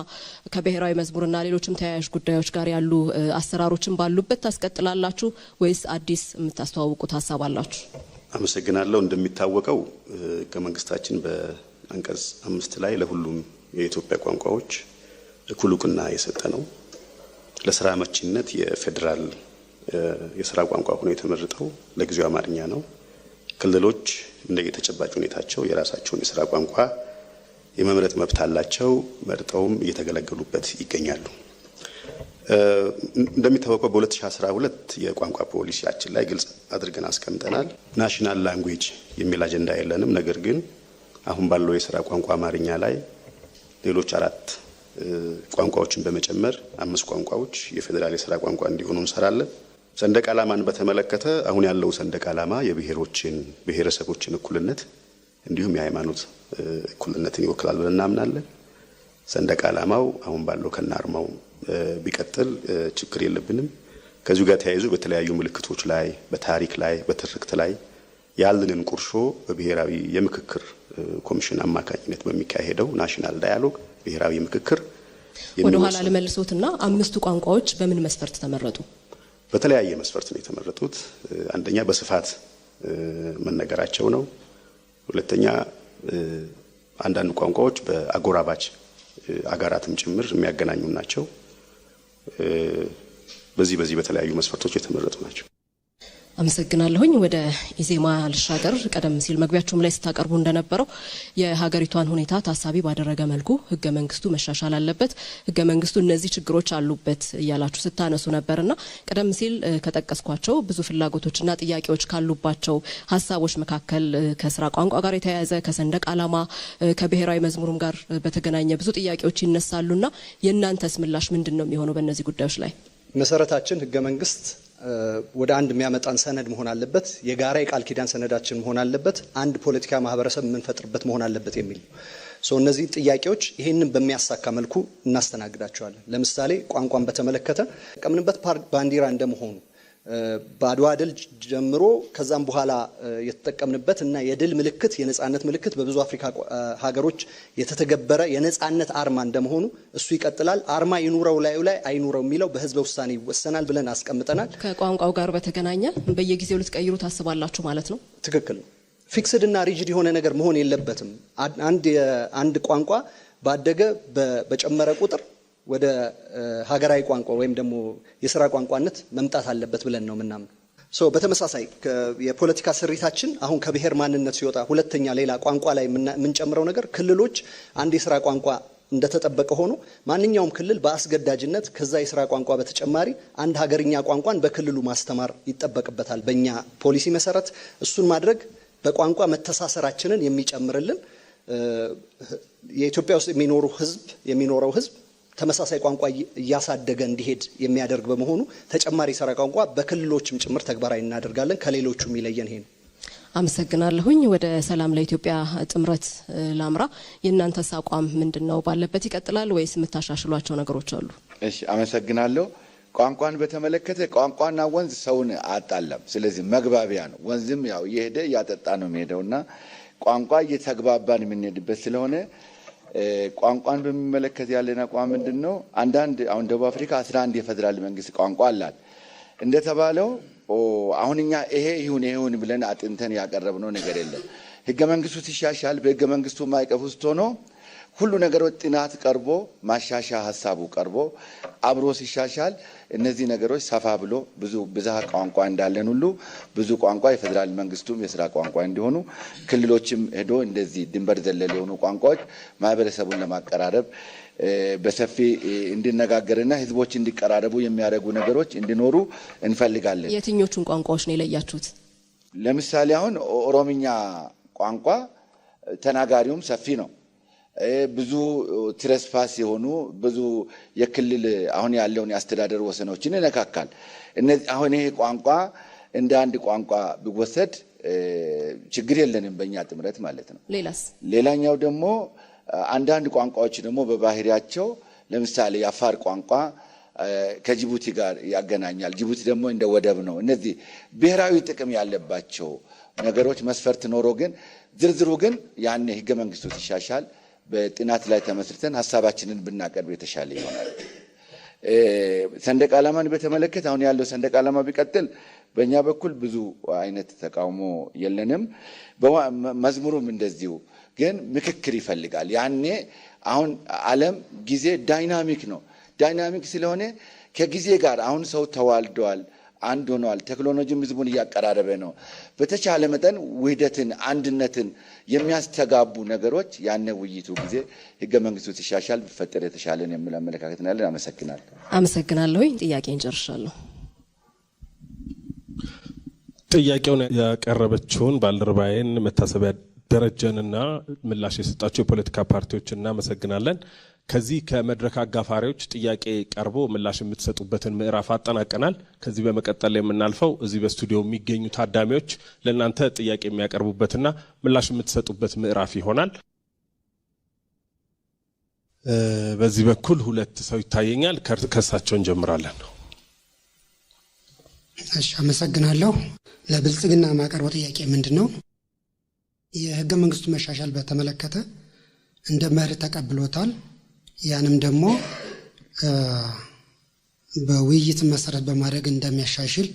Speaker 7: ከብሔራዊ መዝሙርና ሌሎችም ተያያዥ ጉዳዮች ጋር ያሉ አሰራሮችን ባሉበት ታስቀጥላላችሁ ወይስ አዲስ የምታስተዋውቁት ሀሳብ አላችሁ?
Speaker 2: አመሰግናለሁ። እንደሚታወቀው ህገ መንግስታችን በአንቀጽ 5 ላይ ለሁሉም የኢትዮጵያ ቋንቋዎች እኩል እውቅና የሰጠ ነው። ለስራ አመቺነት የፌዴራል የስራ ቋንቋ ሆኖ የተመረጠው ለጊዜው አማርኛ ነው። ክልሎች እንደ የተጨባጭ ሁኔታቸው የራሳቸውን የስራ ቋንቋ የመምረጥ መብት አላቸው። መርጠውም እየተገለገሉበት ይገኛሉ። እንደሚታወቀው በ2012 የቋንቋ ፖሊሲያችን ላይ ግልጽ አድርገን አስቀምጠናል። ናሽናል ላንጉዌጅ የሚል አጀንዳ የለንም። ነገር ግን አሁን ባለው የስራ ቋንቋ አማርኛ ላይ ሌሎች 4 ቋንቋዎችን በመጨመር 5 ቋንቋዎች የፌዴራል የስራ ቋንቋ እንዲሆኑ እንሰራለን። ሰንደቅ ዓላማን በተመለከተ አሁን ያለው ሰንደቅ ዓላማ የብሔሮችን ብሔረሰቦችን እኩልነት እንዲሁም የሃይማኖት እኩልነትን ይወክላል ብለን እናምናለን። ሰንደቅ ዓላማው አሁን ባለው ከናርማው ቢቀጥል ችግር የለብንም። ከዚሁ ጋር ተያይዞ በተለያዩ ምልክቶች ላይ፣ በታሪክ ላይ፣ በትርክት ላይ ያለንን ቁርሾ በብሔራዊ የምክክር ኮሚሽን አማካኝነት በሚካሄደው ናሽናል ዳያሎግ ብሔራዊ ምክክር
Speaker 7: ወደ ኋላ ለመልሶትና 5 ቋንቋዎች በምን መስፈርት ተመረጡ?
Speaker 2: በተለያየ መስፈርት ነው የተመረጡት። አንደኛ በስፋት መነገራቸው ነው። ሁለተኛ አንዳንድ ቋንቋዎች በአጎራባች አገራትም ጭምር የሚያገናኙ ናቸው። በዚህ በተለያዩ መስፈርቶች የተመረጡ ናቸው።
Speaker 7: አመሰግናለሁኝ። ወደ ኢዜማ ልሻገር። ቀደም ሲል መግቢያችሁም ላይ ስታቀርቡ እንደነበረው የሀገሪቷን ሁኔታ ታሳቢ ባደረገ መልኩ ህገ መንግስቱ መሻሻል አለበት፣ ህገ መንግስቱ እነዚህ ችግሮች አሉበት እያላችሁ ስታነሱ ነበርና ቀደም ሲል ከጠቀስኳቸው ብዙ ፍላጎቶችና ጥያቄዎች ካሉባቸው ሀሳቦች መካከል ከስራ ቋንቋ ጋር የተያያዘ ከሰንደቅ ዓላማ ከብሔራዊ መዝሙሩም ጋር በተገናኘ ብዙ ጥያቄዎች ይነሳሉና የእናንተስ ምላሽ ምንድነው የሚሆነው በእነዚህ ጉዳዮች ላይ?
Speaker 3: መሰረታችን ህገ መንግስት ወደ አንድ የሚያመጣን ሰነድ መሆን አለበት። የጋራ የቃል ኪዳን ሰነዳችን መሆን አለበት። አንድ ፖለቲካ ማህበረሰብ የምንፈጥርበት መሆን አለበት የሚል ነው። እነዚህ ጥያቄዎች ይህንን በሚያሳካ መልኩ እናስተናግዳቸዋለን። ለምሳሌ ቋንቋን በተመለከተ ተቀምንበት ባንዲራ እንደመሆኑ በአድዋ ድል ጀምሮ ከዛም በኋላ የተጠቀምንበት እና የድል ምልክት የነጻነት ምልክት በብዙ አፍሪካ ሀገሮች የተተገበረ የነጻነት አርማ እንደመሆኑ እሱ ይቀጥላል። አርማ ይኑረው ላይ አይኑረው የሚለው በህዝበ ውሳኔ ይወሰናል ብለን አስቀምጠናል።
Speaker 7: ከቋንቋው ጋር በተገናኘ በየጊዜው ልትቀይሩ ታስባላችሁ ማለት ነው?
Speaker 3: ትክክል ነው። ፊክስድ እና ሪጂድ የሆነ ነገር መሆን የለበትም። አንድ ቋንቋ ባደገ በጨመረ ቁጥር ወደ ሀገራዊ ቋንቋ ወይም ደግሞ የሥራ ቋንቋነት መምጣት አለበት ብለን ነው ምናምን። በተመሳሳይ የፖለቲካ ስሪታችን አሁን ከብሔር ማንነት ሲወጣ ሁለተኛ ሌላ ቋንቋ ላይ የምንጨምረው ነገር ክልሎች አንድ የሥራ ቋንቋ እንደተጠበቀ ሆኖ ማንኛውም ክልል በአስገዳጅነት ከዛ የሥራ ቋንቋ በተጨማሪ አንድ ሀገርኛ ቋንቋን በክልሉ ማስተማር ይጠበቅበታል። በእኛ ፖሊሲ መሰረት እሱን ማድረግ በቋንቋ መተሳሰራችንን የሚጨምርልን የኢትዮጵያ ውስጥ የሚኖረው ህዝብ ተመሳሳይ ቋንቋ እያሳደገ እንዲሄድ የሚያደርግ በመሆኑ ተጨማሪ የሥራ ቋንቋ በክልሎችም ጭምር ተግባራዊ እናደርጋለን። ከሌሎቹ የሚለየን ይሄ ነው።
Speaker 7: አመሰግናለሁኝ። ወደ ሰላም ለኢትዮጵያ ጥምረት ላምራ። የእናንተስ አቋም ምንድነው? ባለበት ይቀጥላል ወይስ የምታሻሽሏቸው ነገሮች አሉ?
Speaker 4: እሺ፣ አመሰግናለሁ። ቋንቋን በተመለከተ ቋንቋና ወንዝ ሰውን አጣላም። ስለዚህ መግባቢያ ነው። ወንዝም ያው እየሄደ እያጠጣ ነው የሚሄደውና ቋንቋ እየተግባባን የምንሄድበት ስለሆነ ቋንቋን በሚመለከት ያለን አቋም ምንድነው? አሁን ደቡብ አፍሪካ 11 የፌደራል መንግስት ቋንቋ አላት እንደተባለው አሁን እኛ ይሄ ይሁን ብለን አጥንተን ያቀረብነው ነገር የለም። ህገ መንግስቱ ሲሻሻል በህገ መንግስቱ ማዕቀፍ ውስጥ ሆኖ ሁሉ ነገሮች ጥናት ቀርቦ ማሻሻያ ሀሳቡ ቀርቦ አብሮ ሲሻሻል እነዚህ ነገሮች ሰፋ ብሎ ብዙ ብዝሃ ቋንቋ እንዳለን ሁሉ ብዙ ቋንቋ የፌዴራል መንግስቱም የስራ ቋንቋ እንዲሆኑ ክልሎችም ሄዶ እንደዚህ ድንበር ዘለል የሆኑ ቋንቋዎች ማህበረሰቡን ለማቀራረብ በሰፊ እንዲነጋገርና ህዝቦች እንዲቀራረቡ የሚያደርጉ ነገሮች እንዲኖሩ እንፈልጋለን።
Speaker 7: የትኞቹን ቋንቋዎች ነው የለያችሁት?
Speaker 4: ለምሳሌ አሁን ኦሮምኛ ቋንቋ ተናጋሪውም ሰፊ ነው። ብዙ ትረስፓስ የሆኑ ብዙ የክልል አሁን ያለውን የአስተዳደር ወሰኖችን ይነካካል። እነዚህ አሁን ይሄ ቋንቋ እንደ አንድ ቋንቋ ቢወሰድ ችግር የለንም በእኛ ጥምረት ማለት ነው። ሌላኛው ደግሞ አንዳንድ ቋንቋዎች ደግሞ በባህሪያቸው ለምሳሌ የአፋር ቋንቋ ከጅቡቲ ጋር ያገናኛል። ጅቡቲ ደግሞ እንደ ወደብ ነው። እነዚህ ብሔራዊ ጥቅም ያለባቸው ነገሮች መስፈርት ኖሮ ግን ዝርዝሩ ግን ያኔ ህገ መንግስቱ ሲሻሻል በጥናት ላይ ተመስርተን ሐሳባችንን ብናቀርብ የተሻለ ይሆናል። ሰንደቅ ዓላማን በተመለከተ አሁን ያለው ሰንደቅ ዓላማ ቢቀጥል በእኛ በኩል ብዙ አይነት ተቃውሞ የለንም። መዝሙሩም እንደዚሁ ግን ምክክር ይፈልጋል። ያኔ አሁን ዓለም ጊዜ ዳይናሚክ ነው። ዳይናሚክ ስለሆነ ከጊዜ ጋር አሁን ሰው ተዋልደዋል፣ አንድ ሆነዋል። ቴክኖሎጂም ህዝቡን እያቀራረበ ነው። በተቻለ መጠን ውህደትን፣ አንድነትን የሚያስተጋቡ ነገሮች ያነ ውይይቱ ጊዜ ህገ መንግስቱ ሲሻሻል ቢፈጠር የተሻለን የሚል አመለካከት ነው ያለን።
Speaker 7: አመሰግናለሁ። ጥያቄን ጨርሻለሁ።
Speaker 1: ጥያቄውን ያቀረበችውን ባልደረባዬን መታሰቢያ ደረጀንና ምላሽ የሰጣቸው የፖለቲካ ፓርቲዎች እናመሰግናለን። ከዚህ ከመድረክ አጋፋሪዎች ጥያቄ ቀርቦ ምላሽ የምትሰጡበትን ምዕራፍ አጠናቀናል። ከዚህ በመቀጠል የምናልፈው እዚህ በስቱዲዮ የሚገኙ ታዳሚዎች ለእናንተ ጥያቄ የሚያቀርቡበትና ምላሽ የምትሰጡበት ምዕራፍ ይሆናል። በዚህ በኩል ሁለት ሰው ይታየኛል። ከእሳቸው እንጀምራለን።
Speaker 8: እሺ፣ አመሰግናለሁ። ለብልጽግና ማቀርበው ጥያቄ ምንድን ነው? የህገ መንግስቱ መሻሻል በተመለከተ እንደ መርህ ተቀብሎታል። ያንም ደግሞ በውይይት መሰረት በማድረግ እንደሚያሻሽል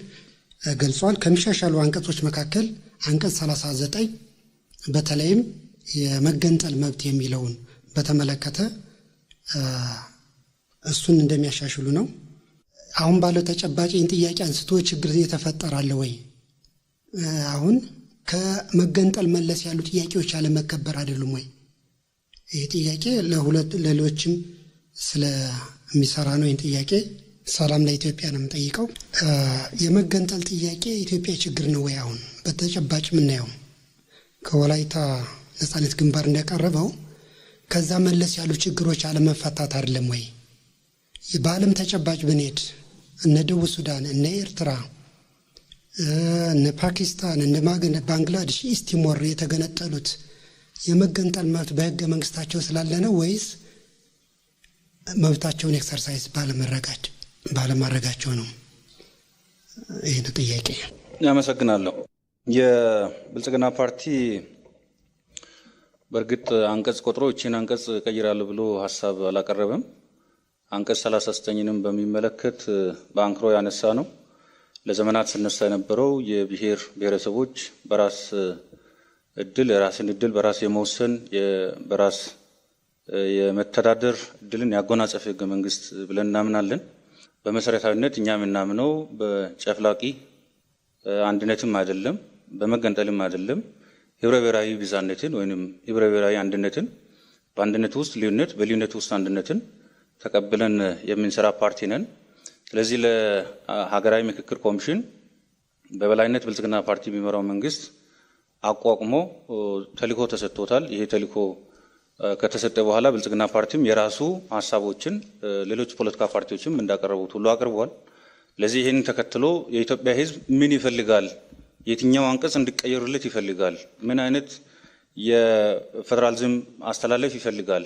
Speaker 8: ገልጿል። ከሚሻሻሉ አንቀጾች መካከል አንቀጽ 39 በተለይም የመገንጠል መብት የሚለውን በተመለከተ እሱን እንደሚያሻሽሉ ነው። አሁን ባለው ተጨባጭ ጥያቄ አንስቶ ችግር እየተፈጠራለ ወይ? አሁን ከመገንጠል መለስ ያሉ ጥያቄዎች ያለመከበር አይደሉም ወይ? ይህ ጥያቄ ለሌሎችም ስለሚሰራ ነው። ይህን ጥያቄ ሰላም ለኢትዮጵያ ነው የምጠይቀው። የመገንጠል ጥያቄ የኢትዮጵያ ችግር ነው ወይ? አሁን በተጨባጭ የምናየው ከወላይታ ነጻነት ግንባር እንደቀረበው ከዛ መለስ ያሉ ችግሮች አለመፈታት አይደለም ወይ? በዓለም ተጨባጭ ብንሄድ እነ ደቡብ ሱዳን፣ እነ ኤርትራ፣ እነ ፓኪስታን፣ እነ ባንግላዴሽ፣ ኢስት ቲሞር የተገነጠሉት የመገንጠል መብት በህገ መንግስታቸው ስላለ ነው ወይስ መብታቸውን ኤክሰርሳይዝ ባለማድረጋቸው ነው? ይህ ነው ጥያቄ።
Speaker 9: አመሰግናለሁ። የብልጽግና ፓርቲ በእርግጥ አንቀጽ ቆጥሮ እቺን አንቀጽ ቀይራለሁ ብሎ ሀሳብ አላቀረበም። አንቀጽ 39ንም በሚመለከት በአንክሮ ያነሳ ነው። ለዘመናት ስነሳ የነበረው የብሔር ብሔረሰቦች በራስ እድል የራስን እድል በራስ የመወሰን በራስ የመተዳደር እድልን ያጎናጸፈ ህገ መንግስት ብለን እናምናለን። በመሰረታዊነት እኛ የምናምነው በጨፍላቂ አንድነትም አይደለም፣ በመገንጠልም አይደለም። ህብረ ብሔራዊ ብዝሃነትን ወይም ህብረ ብሔራዊ አንድነትን፣ በአንድነት ውስጥ ልዩነት፣ በልዩነት ውስጥ አንድነትን ተቀብለን የምንሰራ ፓርቲ ነን። ስለዚህ ለሀገራዊ ምክክር ኮሚሽን በበላይነት ብልጽግና ፓርቲ የሚመራው መንግስት አቋቁሞ ተልዕኮ ተሰጥቶታል። ይሄ ተልዕኮ ከተሰጠ በኋላ ብልጽግና ፓርቲም የራሱ ሀሳቦችን ሌሎች ፖለቲካ ፓርቲዎችም እንዳቀረቡት ሁሉ አቅርቧል። ስለዚህ ይህን ተከትሎ የኢትዮጵያ ህዝብ ምን ይፈልጋል፣ የትኛው አንቀጽ እንዲቀየሩለት ይፈልጋል፣ ምን አይነት የፌዴራሊዝም አስተላለፍ ይፈልጋል፣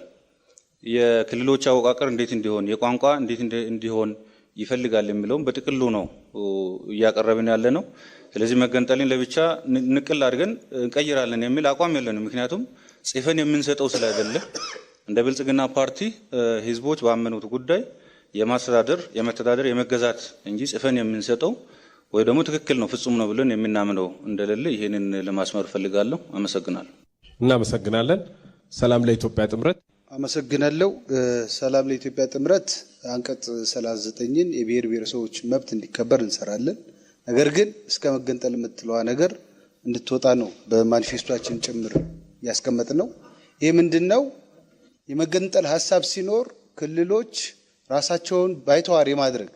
Speaker 9: የክልሎች አወቃቀር እንዴት እንዲሆን፣ የቋንቋ እንዴት እንዲሆን ይፈልጋል የሚለውም በጥቅሉ ነው እያቀረብን ያለ ነው። ስለዚህ መገንጠልን ለብቻ ንቅል አድርገን እንቀይራለን የሚል አቋም የለንም። ምክንያቱም ጽፈን የምንሰጠው ስላይደለ እንደ ብልጽግና ፓርቲ ህዝቦች ባመኑት ጉዳይ የማስተዳደር፣ የመተዳደር፣ የመገዛት እንጂ ጽፈን የምንሰጠው ወይ ደግሞ ትክክል ነው ፍጹም ነው ብለን የምናምነው እንደሌለ ይሄንን ለማስመር ፈልጋለሁ። አመሰግናለሁ።
Speaker 1: እናመሰግናለን። ሰላም ለኢትዮጵያ ጥምረት
Speaker 10: አመሰግናለሁ። ሰላም ለኢትዮጵያ ጥምረት አንቀጽ 39ን የብሔር ብሔረሰቦች መብት እንዲከበር እንሰራለን። ነገር ግን እስከ መገንጠል የምትለዋ ነገር እንድትወጣ ነው በማኒፌስቶችን ጭምር ያስቀመጥ ነው። ይህ ምንድነው? የመገንጠል ሀሳብ ሲኖር ክልሎች ራሳቸውን ባይተዋር የማድረግ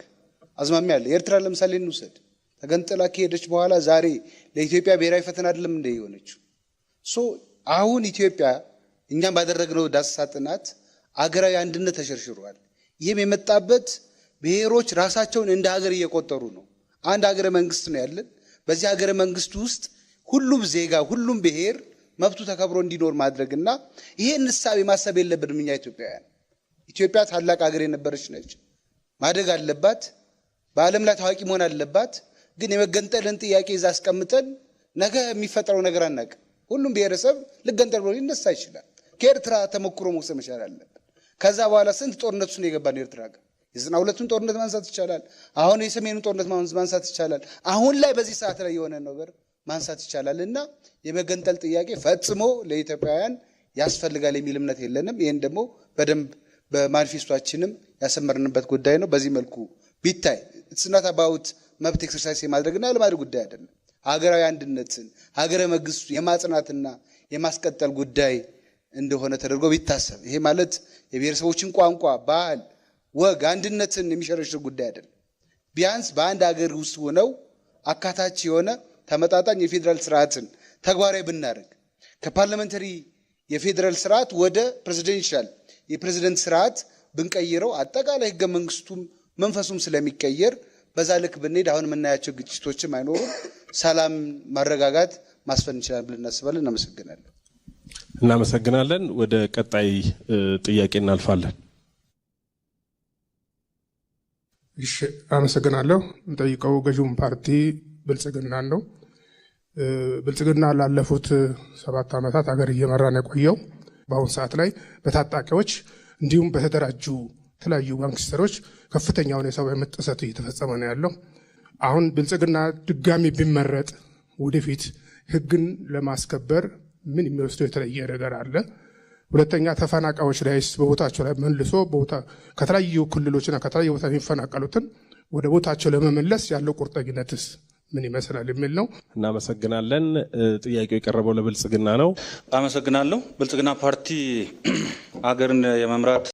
Speaker 10: አዝማሚያ አለ። ኤርትራ ለምሳሌ እንውሰድ። ተገንጥላ ከሄደች በኋላ ዛሬ ለኢትዮጵያ ብሔራዊ ፈተና አይደለም እንደ የሆነችው አሁን ኢትዮጵያ እኛም ባደረግነው ዳሰሳ ጥናት አገራዊ አንድነት ተሸርሽሯል። ይህም የመጣበት ብሔሮች ራሳቸውን እንደ ሀገር እየቆጠሩ ነው። አንድ ሀገረ መንግስት ነው ያለን። በዚህ ሀገረ መንግስት ውስጥ ሁሉም ዜጋ ሁሉም ብሔር መብቱ ተከብሮ እንዲኖር ማድረግና ይሄን ንሳቤ ማሰብ የለብንም እኛ ኢትዮጵያውያን። ኢትዮጵያ ታላቅ ሀገር የነበረች ነች። ማደግ አለባት። በዓለም ላይ ታዋቂ መሆን አለባት። ግን የመገንጠልን ጥያቄ ይዛ አስቀምጠን ነገ የሚፈጠረው ነገር አናውቅም። ሁሉም ብሔረሰብ ልገንጠል ብሎ ሊነሳ ይችላል። ከኤርትራ ተሞክሮ መውሰድ መቻል አለብን። ከዛ በኋላ ስንት ጦርነት ውስጥ ነው የገባነው? ኤርትራ ጋር የ92ቱን ጦርነት ማንሳት ይቻላል። አሁን የሰሜኑን ጦርነት ማንሳት ይቻላል። አሁን ላይ በዚህ ሰዓት ላይ የሆነ ነገር ማንሳት ይቻላል። እና የመገንጠል ጥያቄ ፈጽሞ ለኢትዮጵያውያን ያስፈልጋል የሚል እምነት የለንም። ይህን ደግሞ በደንብ በማኒፌስቶችንም ያሰመርንበት ጉዳይ ነው። በዚህ መልኩ ቢታይ ጽናት አባውት መብት ኤክሰርሳይዝ የማድረግና ያለማድረግ ጉዳይ አይደለም። ሀገራዊ አንድነትን ሀገረ መንግስቱ የማጽናትና የማስቀጠል ጉዳይ እንደሆነ ተደርጎ ቢታሰብ ይሄ ማለት የብሔረሰቦችን ቋንቋ፣ ባህል፣ ወግ፣ አንድነትን የሚሸረሽር ጉዳይ አይደለም። ቢያንስ በአንድ ሀገር ውስጥ ሆነው አካታች የሆነ ተመጣጣኝ የፌዴራል ስርዓትን ተግባራዊ ብናደርግ ከፓርላሜንታሪ የፌዴራል ስርዓት ወደ ፕሬዚደንሻል የፕሬዚደንት ስርዓት ብንቀይረው አጠቃላይ ህገ መንግስቱም መንፈሱም ስለሚቀየር በዛ ልክ ብንሄድ አሁን የምናያቸው ግጭቶችም አይኖሩም። ሰላም፣ ማረጋጋት ማስፈን እንችላለን ብለን እናስባለን።
Speaker 1: እናመሰግናለን። ወደ ቀጣይ ጥያቄ እናልፋለን።
Speaker 11: እሺ፣ አመሰግናለሁ። እንጠይቀው ገዢውን ፓርቲ ብልጽግናን ነው። ብልጽግና ላለፉት 7 ዓመታት ሀገር እየመራ ነው የቆየው። በአሁኑ ሰዓት ላይ በታጣቂዎች እንዲሁም በተደራጁ የተለያዩ ጋንግስተሮች ከፍተኛውን የሰብአዊ መብት ጥሰት እየተፈጸመ ነው ያለው። አሁን ብልጽግና ድጋሚ ቢመረጥ ወደፊት ህግን ለማስከበር ምን የሚወስደው የተለየ ነገር አለ? ሁለተኛ ተፈናቃዮች ላይስ በቦታቸው ላይ መልሶ ከተለያዩ ክልሎችና ከተለያዩ ቦታ የሚፈናቀሉትን ወደ ቦታቸው ለመመለስ ያለው ቁርጠኝነትስ ምን ይመስላል የሚል ነው።
Speaker 1: እናመሰግናለን። ጥያቄው የቀረበው ለብልጽግና ነው።
Speaker 9: አመሰግናለሁ። ብልጽግና ፓርቲ ሀገርን የመምራት